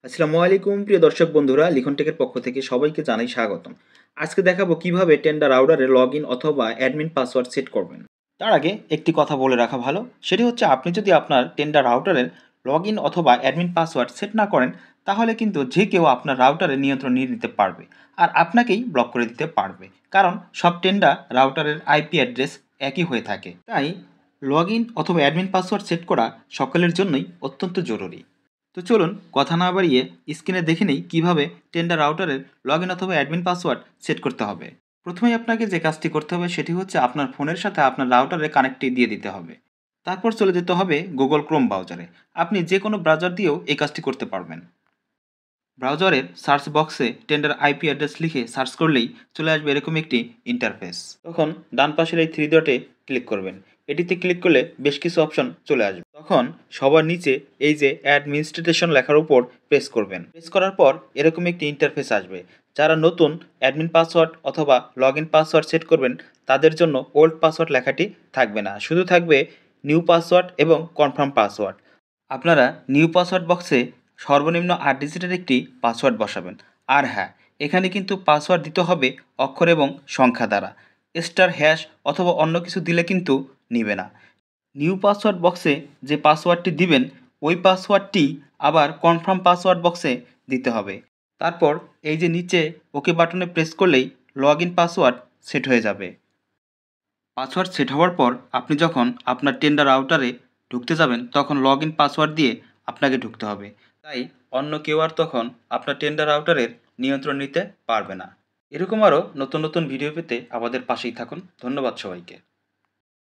আসসালামু আলাইকুম প্রিয় দর্শক বন্ধুরা, লিখন টেকের পক্ষ থেকে সবাইকে জানাই স্বাগতম। আজকে দেখাবো কিভাবে টেন্ডার রাউটারে লগইন অথবা অ্যাডমিন পাসওয়ার্ড সেট করবেন। তার আগে একটি কথা বলে রাখা ভালো, সেটি হচ্ছে আপনি যদি আপনার টেন্ডার রাউটারের লগইন অথবা অ্যাডমিন পাসওয়ার্ড সেট না করেন, তাহলে কিন্তু যে কেউ আপনার রাউটারে নিয়ন্ত্রণ নিয়ে নিতে পারবে আর আপনাকেই ব্লক করে দিতে পারবে। কারণ সব টেন্ডার রাউটারের আইপি অ্যাড্রেস একই হয়ে থাকে, তাই লগইন অথবা অ্যাডমিন পাসওয়ার্ড সেট করা সকলের জন্যই অত্যন্ত জরুরি। তো চলুন কথা না বাড়িয়ে স্ক্রিনে দেখে নেই কীভাবে টেন্ডার রাউটারের লগইন অথবা অ্যাডমিন পাসওয়ার্ড সেট করতে হবে। প্রথমেই আপনাকে যে কাজটি করতে হবে সেটি হচ্ছে আপনার ফোনের সাথে আপনার রাউটারে কানেক্টটি দিয়ে দিতে হবে। তারপর চলে যেতে হবে গুগল ক্রোম ব্রাউজারে। আপনি যে কোনো ব্রাউজার দিয়েও এই কাজটি করতে পারবেন। ব্রাউজারের সার্চ বক্সে টেন্ডার আইপি অ্যাড্রেস লিখে সার্চ করলেই চলে আসবে এরকম একটি ইন্টারফেস। তখন ডান পাশের এই থ্রি ডটে ক্লিক করবেন। এটিতে ক্লিক করলে বেশ কিছু অপশন চলে আসবে। তখন সবার নিচে এই যে অ্যাডমিনিস্ট্রেশন লেখার উপর প্রেস করবেন। প্রেস করার পর এরকম একটি ইন্টারফেস আসবে। যারা নতুন অ্যাডমিন পাসওয়ার্ড অথবা লগ ইন পাসওয়ার্ড সেট করবেন, তাদের জন্য ওল্ড পাসওয়ার্ড লেখাটি থাকবে না, শুধু থাকবে নিউ পাসওয়ার্ড এবং কনফার্ম পাসওয়ার্ড। আপনারা নিউ পাসওয়ার্ড বক্সে সর্বনিম্ন 8 ডিজিটের একটি পাসওয়ার্ড বসাবেন। আর হ্যাঁ, এখানে কিন্তু পাসওয়ার্ড দিতে হবে অক্ষর এবং সংখ্যা দ্বারা। স্টার, হ্যাশ অথবা অন্য কিছু দিলে কিন্তু নিবে না। নিউ পাসওয়ার্ড বক্সে যে পাসওয়ার্ডটি দিবেন, ওই পাসওয়ার্ডটি আবার কনফার্ম পাসওয়ার্ড বক্সে দিতে হবে। তারপর এই যে নিচে ওকে বাটনে প্রেস করলেই লগ ইন পাসওয়ার্ড সেট হয়ে যাবে। পাসওয়ার্ড সেট হওয়ার পর আপনি যখন আপনার টেন্ডার আউটারে ঢুকতে যাবেন, তখন লগ ইন পাসওয়ার্ড দিয়ে আপনাকে ঢুকতে হবে। তাই অন্য কেউ আর তখন আপনার টেন্ডার আউটারের নিয়ন্ত্রণ নিতে পারবে না। এরকম আরও নতুন নতুন ভিডিও পেতে আমাদের পাশেই থাকুন। ধন্যবাদ সবাইকে।